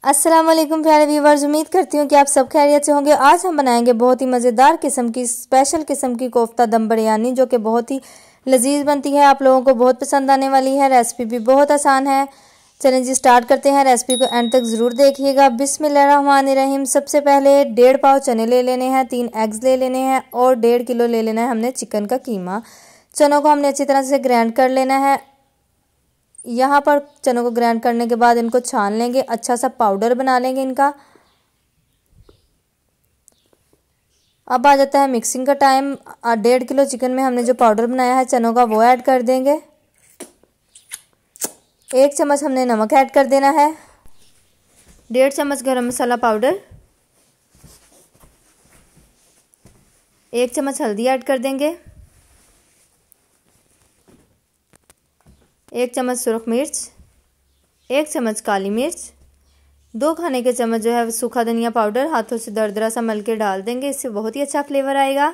अस्सलाम वालेकुम प्यारे व्यूवर्स, उम्मीद करती हूँ कि आप सब खैरियत से होंगे। आज हम बनाएंगे बहुत ही मज़ेदार किस्म की स्पेशल किस्म की कोफ्ता दम बिरयानी, जो कि बहुत ही लजीज बनती है। आप लोगों को बहुत पसंद आने वाली है। रेसिपी भी बहुत आसान है। चलें जी स्टार्ट करते हैं। रेसिपी को एंड तक ज़रूर देखिएगा। बिस्मिल्लाहिर्रहमानिर्रहीम। सबसे पहले 1.5 पाव चने ले लेने हैं, 3 एग्स ले लेने हैं और 1.5 किलो ले लेना है हमने चिकन का कीमा। चनों को हमने अच्छी तरह से ग्राइंड कर लेना है। यहाँ पर चनों को ग्राइंड करने के बाद इनको छान लेंगे, अच्छा सा पाउडर बना लेंगे इनका। अब आ जाता है मिक्सिंग का टाइम। 1.5 किलो चिकन में हमने जो पाउडर बनाया है चनों का, वो ऐड कर देंगे। 1 चम्मच हमने नमक ऐड कर देना है। 1.5 चम्मच गरम मसाला पाउडर, 1 चम्मच हल्दी ऐड कर देंगे, 1 चम्मच सुरख मिर्च, 1 चम्मच काली मिर्च, 2 खाने के चम्मच जो है सूखा धनिया पाउडर हाथों से दरदरा सा मल के डाल देंगे। इससे बहुत ही अच्छा फ्लेवर आएगा।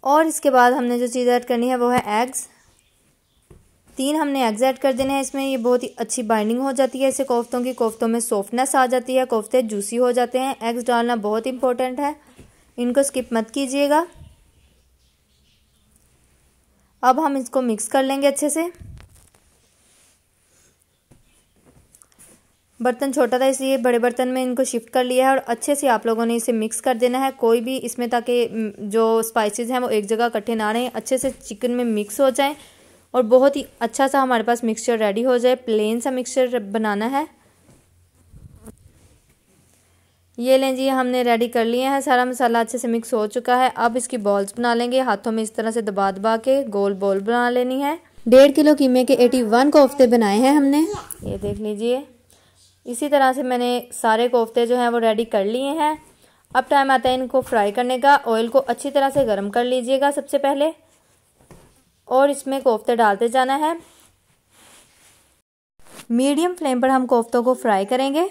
और इसके बाद हमने जो चीज़ ऐड करनी है वो है एग्स। 3 हमने एग्स ऐड कर देने हैं इसमें। ये बहुत ही अच्छी बाइंडिंग हो जाती है इससे कोफ्तों की। कोफ्तों में सॉफ्टनेस आ जाती है, कोफ्ते जूसी हो जाते हैं। एग्स डालना बहुत इंपॉर्टेंट है, इनको स्किप मत कीजिएगा। अब हम इसको मिक्स कर लेंगे अच्छे से। बर्तन छोटा था इसलिए बड़े बर्तन में इनको शिफ्ट कर लिया है और अच्छे से आप लोगों ने इसे मिक्स कर देना है। कोई भी इसमें, ताकि जो स्पाइसेस हैं वो एक जगह इकट्ठे ना रहें, अच्छे से चिकन में मिक्स हो जाएं और बहुत ही अच्छा सा हमारे पास मिक्सचर रेडी हो जाए। प्लेन सा मिक्सचर बनाना है। ये लें जी, हमने रेडी कर लिए हैं। सारा मसाला अच्छे से मिक्स हो चुका है। अब इसकी बॉल्स बना लेंगे। हाथों में इस तरह से दबा दबा के गोल बॉल बना लेनी है। 1.5 किलो कीमे के 81 कोफ्ते बनाए हैं हमने, ये देख लीजिए। इसी तरह से मैंने सारे कोफ्ते जो हैं वो रेडी कर लिए हैं। अब टाइम आता है इनको फ्राई करने का। ऑयल को अच्छी तरह से गर्म कर लीजिएगा सबसे पहले और इसमें कोफ्ते डालते जाना है। मीडियम फ्लेम पर हम कोफ्तों को फ्राई करेंगे।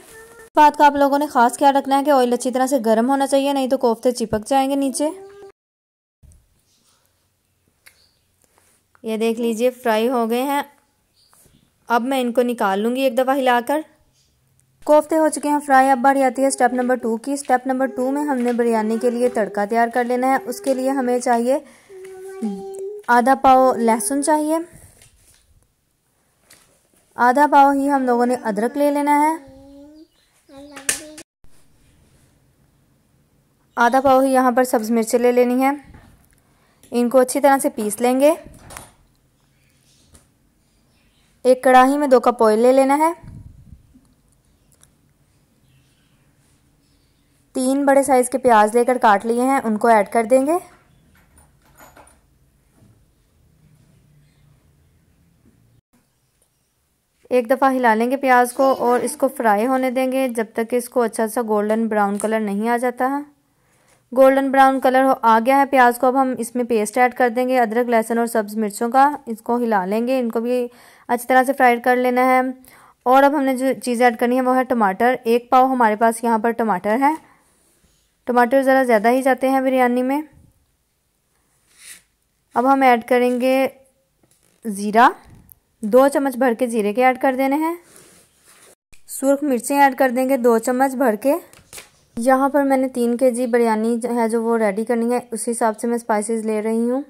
बात का आप लोगों ने खास ख्याल रखना है कि ऑयल अच्छी तरह से गर्म होना चाहिए, नहीं तो कोफ्ते चिपक जाएंगे नीचे। ये देख लीजिए फ्राई हो गए हैं। अब मैं इनको निकाल लूंगी एक दफ़ा हिलाकर। कोफ्ते हो चुके हैं फ्राई। अब बारी आती है स्टेप नंबर 2 की। स्टेप नंबर 2 में हमने बिरयानी के लिए तड़का तैयार कर लेना है। उसके लिए हमें चाहिए आधा पाव लहसुन चाहिए, आधा पाव ही हम लोगों ने अदरक ले लेना है, आधा पाव ही यहाँ पर सब्ज़ मिर्चें ले लेनी है। इनको अच्छी तरह से पीस लेंगे। एक कढ़ाई में 2 कप ऑयल ले लेना है। 3 बड़े साइज के प्याज लेकर काट लिए हैं, उनको ऐड कर देंगे। एक दफ़ा हिला लेंगे प्याज को और इसको फ्राई होने देंगे जब तक कि इसको अच्छा सा गोल्डन ब्राउन कलर नहीं आ जाता है। गोल्डन ब्राउन कलर आ गया है प्याज को। अब हम इसमें पेस्ट ऐड कर देंगे अदरक लहसुन और सब्ज़ मिर्चों का। इसको हिला लेंगे, इनको भी अच्छी तरह से फ्राई कर लेना है। और अब हमने जो चीज़ ऐड करनी है वो है टमाटर। 1 पाव हमारे पास यहाँ पर टमाटर है। टमाटर ज़रा ज़्यादा ही जाते हैं बिरयानी में। अब हम ऐड करेंगे ज़ीरा। 2 चम्मच भर के ज़ीरे के ऐड कर देने हैं। सुरख मिर्चें ऐड कर देंगे 2 चम्मच भर के। यहाँ पर मैंने 3 kg बिरयानी है जो वो रेडी करनी है, उस हिसाब से मैं स्पाइसेस ले रही हूँ।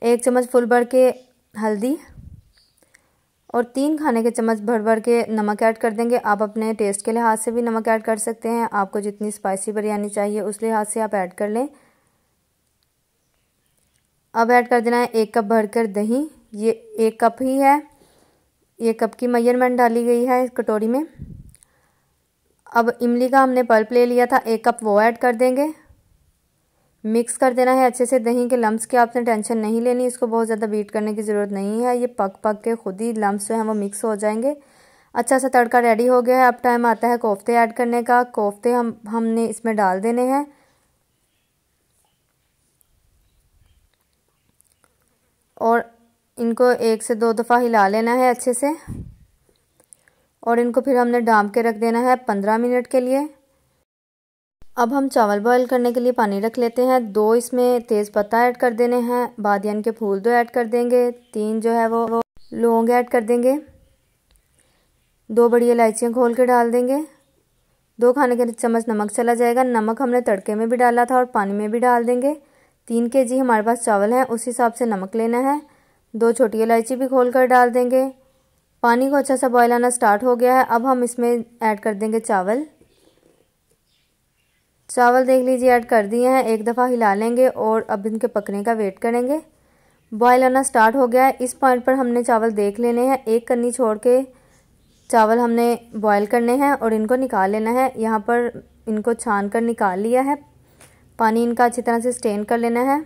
1 चम्मच फुल भर के हल्दी और 3 खाने के चम्मच भर भर के नमक ऐड कर देंगे। आप अपने टेस्ट के लिहाज से भी नमक ऐड कर सकते हैं। आपको जितनी स्पाइसी बिरयानी चाहिए उस लिहाज से आप ऐड कर लें। अब ऐड कर देना है 1 कप भरकर दही। ये 1 कप ही है, 1 कप की मेजरमेंट डाली गई है इस कटोरी में। अब इमली का हमने पल्प ले लिया था 1 कप, वो ऐड कर देंगे। मिक्स कर देना है अच्छे से। दही के लम्स की आपने टेंशन नहीं लेनी, इसको बहुत ज़्यादा बीट करने की ज़रूरत नहीं है। ये पक पक के खुद ही लम्स जो हैं वो मिक्स हो जाएंगे। अच्छा सा तड़का रेडी हो गया है। अब टाइम आता है कोफ्ते ऐड करने का। कोफ्ते हमने इसमें डाल देने हैं और इनको 1 से 2 दफ़ा हिला लेना है अच्छे से। और इनको फिर हमने डाम के रख देना है 15 मिनट के लिए। अब हम चावल बॉईल करने के लिए पानी रख लेते हैं। 2 इसमें तेज़ पत्ता ऐड कर देने हैं, बादियान के फूल 2 ऐड कर देंगे, 3 जो है वो लौंग ऐड कर देंगे। 2 बड़ी इलायचियाँ खोल के डाल देंगे। 2 खाने के चम्मच नमक चला जाएगा। नमक हमने तड़के में भी डाला था और पानी में भी डाल देंगे। 3 kg हमारे पास चावल हैं, उस हिसाब से नमक लेना है। 2 छोटी इलायची भी खोल कर डाल देंगे। पानी को अच्छा सा बॉयल आना स्टार्ट हो गया है। अब हम इसमें ऐड कर देंगे चावल। चावल देख लीजिए ऐड कर दिए हैं। एक दफ़ा हिला लेंगे और अब इनके पकने का वेट करेंगे। बॉयल आना स्टार्ट हो गया है। इस पॉइंट पर हमने चावल देख लेने हैं। एक कन्नी छोड़ के चावल हमने बॉयल करने हैं और इनको निकाल लेना है। यहाँ पर इनको छान कर निकाल लिया है। पानी इनका अच्छी तरह से स्टेन कर लेना है।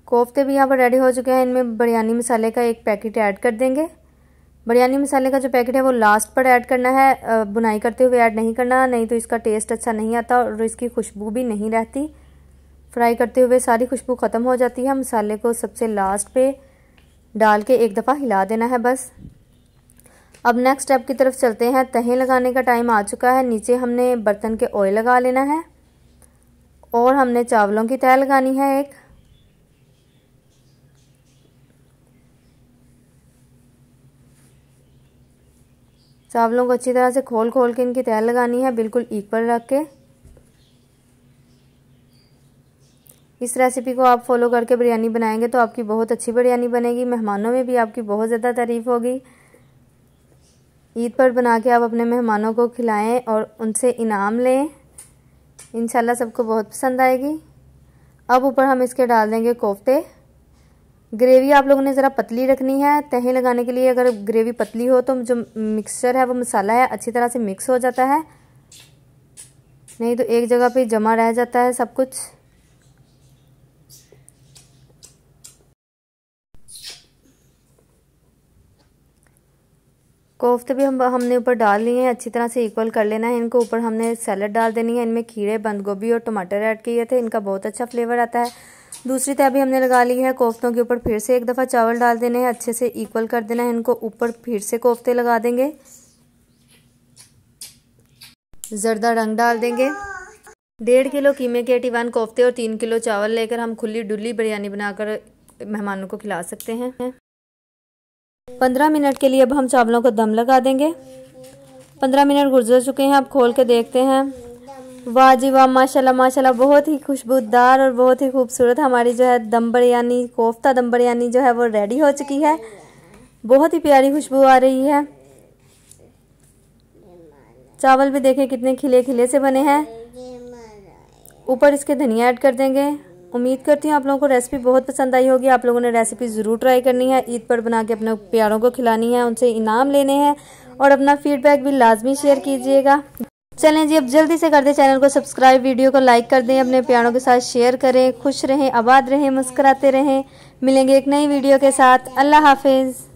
कोफ्ते भी यहाँ पर रेडी हो चुके हैं। इनमें बिरयानी मसाले का एक पैकेट ऐड कर देंगे। बिरयानी मसाले का जो पैकेट है वो लास्ट पर ऐड करना है, बुनाई करते हुए ऐड नहीं करना, नहीं तो इसका टेस्ट अच्छा नहीं आता और इसकी खुशबू भी नहीं रहती। फ्राई करते हुए सारी खुशबू ख़त्म हो जाती है। मसाले को सबसे लास्ट पे डाल के एक दफ़ा हिला देना है बस। अब नेक्स्ट स्टेप की तरफ चलते हैं। तहें लगाने का टाइम आ चुका है। नीचे हमने बर्तन के ऑयल लगा लेना है और हमने चावलों की तह लगानी है एक। चावलों को अच्छी तरह से खोल खोल के इनकी तह लगानी है, बिल्कुल इक्वल रख के। इस रेसिपी को आप फॉलो करके बिरयानी बनाएंगे तो आपकी बहुत अच्छी बिरयानी बनेगी। मेहमानों में भी आपकी बहुत ज़्यादा तारीफ़ होगी। ईद पर बना के आप अपने मेहमानों को खिलाएं और उनसे इनाम लें। इंशाल्लाह सबको बहुत पसंद आएगी। अब ऊपर हम इसके डाल देंगे कोफ्ते। ग्रेवी आप लोगों ने ज़रा पतली रखनी है। तहें लगाने के लिए अगर ग्रेवी पतली हो तो जो मिक्सचर है वो मसाला है अच्छी तरह से मिक्स हो जाता है, नहीं तो एक जगह पे जमा रह जाता है सब कुछ। कोफ्ते भी हमने ऊपर डाल लिए हैं। अच्छी तरह से इक्वल कर लेना है इनको। ऊपर हमने सैलड डाल देनी है। इनमें खीरे, बंद गोभी और टमाटर ऐड किए थे। इनका बहुत अच्छा फ्लेवर आता है। दूसरी तह भी हमने लगा ली है। कोफ्तों के ऊपर फिर से एक दफ़ा चावल डाल देने हैं। अच्छे से इक्वल कर देना है इनको। ऊपर फिर से कोफ्ते लगा देंगे। जर्दा रंग डाल देंगे। 1.5 किलो कीमे के 81 कोफ्ते और 3 किलो चावल लेकर हम खुली डुली बिरयानी बनाकर मेहमानों को खिला सकते हैं। 15 मिनट के लिए अब हम चावलों को दम लगा देंगे। 15 मिनट गुजर चुके हैं। अब खोल के देखते हैं। वाह जी वाह, माशाल्लाह माशाल्लाह, बहुत ही खुशबूदार और बहुत ही खूबसूरत हमारी जो है दम बिरयानी, कोफ्ता दम बिरयानी जो है वो रेडी हो चुकी है। बहुत ही प्यारी खुशबू आ रही है। चावल भी देखें कितने खिले खिले से बने हैं। ऊपर इसके धनिया ऐड कर देंगे। उम्मीद करती हूँ आप लोगों को रेसिपी बहुत पसंद आई होगी। आप लोगों ने रेसिपी ज़रूर ट्राई करनी है। ईद पर बना के अपने प्यारों को खिलानी है, उनसे इनाम लेने हैं और अपना फीडबैक भी लाजमी शेयर कीजिएगा। चलें जी, अब जल्दी से कर दें चैनल को सब्सक्राइब, वीडियो को लाइक कर दें, अपने प्यारों के साथ शेयर करें। खुश रहें, आबाद रहें, मुस्कुराते रहें। मिलेंगे एक नई वीडियो के साथ। अल्लाह हाफिज़।